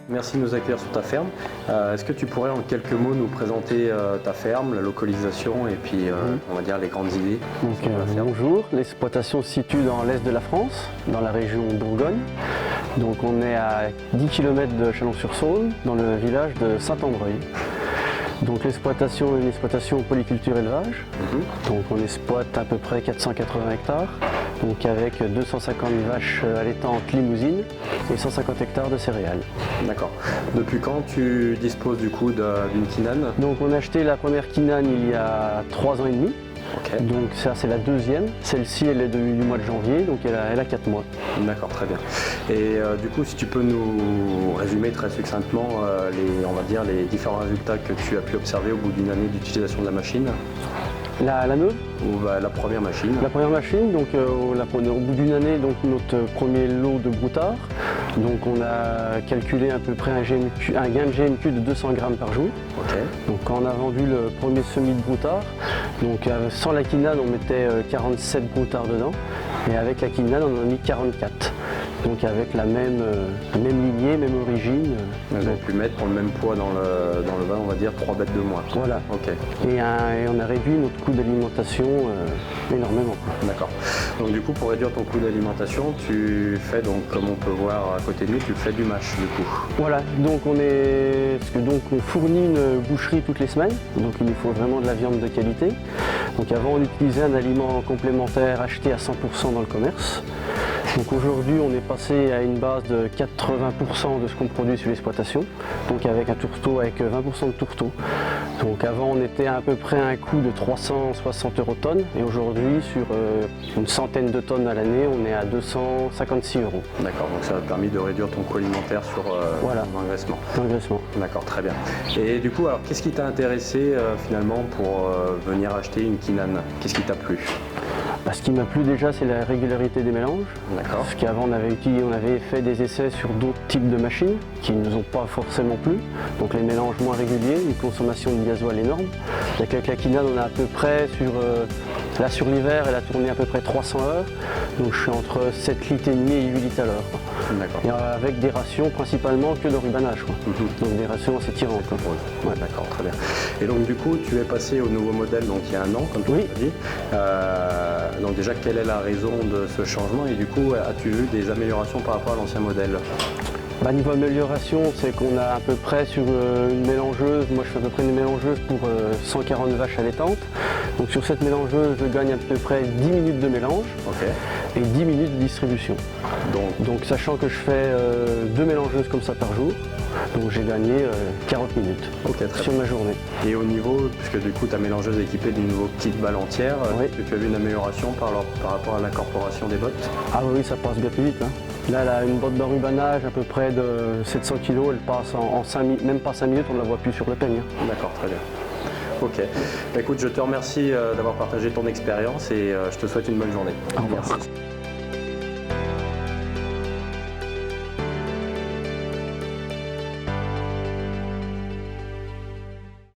merci de nous accueillir sur ta ferme. Est-ce que tu pourrais en quelques mots nous présenter ta ferme, la localisation et puis on va dire les grandes idées sur la ferme. Bonjour, l'exploitation se situe dans l'est de la France, dans la région Bourgogne. Donc on est à 10 km de Chalon-sur-Saône, dans le village de Saint-Andreuil. Donc l'exploitation est une exploitation polyculture élevage. Donc on exploite à peu près 480 hectares, donc avec 250 vaches allaitantes limousines et 150 hectares de céréales. D'accord. Depuis quand tu disposes du coup d'une quinane? Donc on a acheté la première quinane il y a 3 ans et demi. Okay. Donc ça c'est la deuxième. Celle-ci elle est du mois de janvier, donc elle a 4 mois. D'accord, très bien. Et du coup, si tu peux nous résumer très succinctement on va dire les différents résultats que tu as pu observer au bout d'une année d'utilisation de la machine. La neuve? Ou la première machine. La première machine, donc au bout d'une année, donc notre premier lot de broutard. Donc on a calculé à peu près un gain de GMQ de 200 grammes par jour. Okay. Donc quand on a vendu le premier semis de broutard, donc sans la quinane on mettait 47 broutards dedans et avec la quinane on en a mis 44. Donc avec la même lignée, même origine. Vous avez pu mettre pour le même poids dans le vin, on va dire 3 bêtes de moins. Voilà. Okay. Et on a réduit notre coût d'alimentation énormément. D'accord. Donc du coup, pour réduire ton coût d'alimentation, tu fais donc, comme on peut voir à côté de nous, tu fais du mash du coup. Voilà, donc on fournit une boucherie toutes les semaines, donc il nous faut vraiment de la viande de qualité. Donc avant on utilisait un aliment complémentaire acheté à 100% dans le commerce. Donc aujourd'hui on est passé à une base de 80% de ce qu'on produit sur l'exploitation, donc avec un tourteau avec 20% de tourteau. Donc avant on était à peu près à un coût de 360 € tonne et aujourd'hui sur une centaine de tonnes à l'année on est à 256 €. D'accord, donc ça a permis de réduire ton coût alimentaire sur l'engraissement. L'engraissement. D'accord, très bien. Et du coup, alors qu'est-ce qui t'a intéressé finalement pour venir acheter une quinane? Qu'est-ce qui t'a plu? Ce qui m'a plu déjà, c'est la régularité des mélanges. D'accord. Parce qu'avant, on avait fait des essais sur d'autres types de machines qui ne nous ont pas forcément plu. Donc les mélanges moins réguliers, une consommation de gasoil énorme. Avec la quinane, on a à peu près sur l'hiver, elle a tourné à peu près 300 heures. Donc je suis entre 7 litres et demi et 8 litres à l'heure. D'accord. Et avec des rations principalement que de rubanage. Donc des rations assez tirantes. Ouais, d'accord, très bien. Et donc du coup, tu es passé au nouveau modèle donc il y a un an, comme tu l'as dit. Donc déjà, quelle est la raison de ce changement et du coup, as-tu vu des améliorations par rapport à l'ancien modèle? Niveau amélioration, c'est qu'on a à peu près sur une mélangeuse, moi je fais à peu près une mélangeuse pour 140 vaches allaitantes. Donc sur cette mélangeuse, je gagne à peu près 10 minutes de mélange et 10 minutes de distribution. Donc sachant que je fais 2 mélangeuses comme ça par jour, donc j'ai gagné 40 minutes sur ma journée. Et au niveau, puisque du coup ta mélangeuse est équipée d'une nouveau kit balle entière, est-ce que tu as vu une amélioration par rapport à l'incorporation des bottes? Ah oui, ça passe bien plus vite. Là, elle a une botte d'enrubanage à peu près de 700 kg, elle passe en 5 minutes, même pas 5 minutes, on ne la voit plus sur le peigne. D'accord, très bien. Ok. Écoute, je te remercie d'avoir partagé ton expérience et je te souhaite une bonne journée. Au revoir. Merci.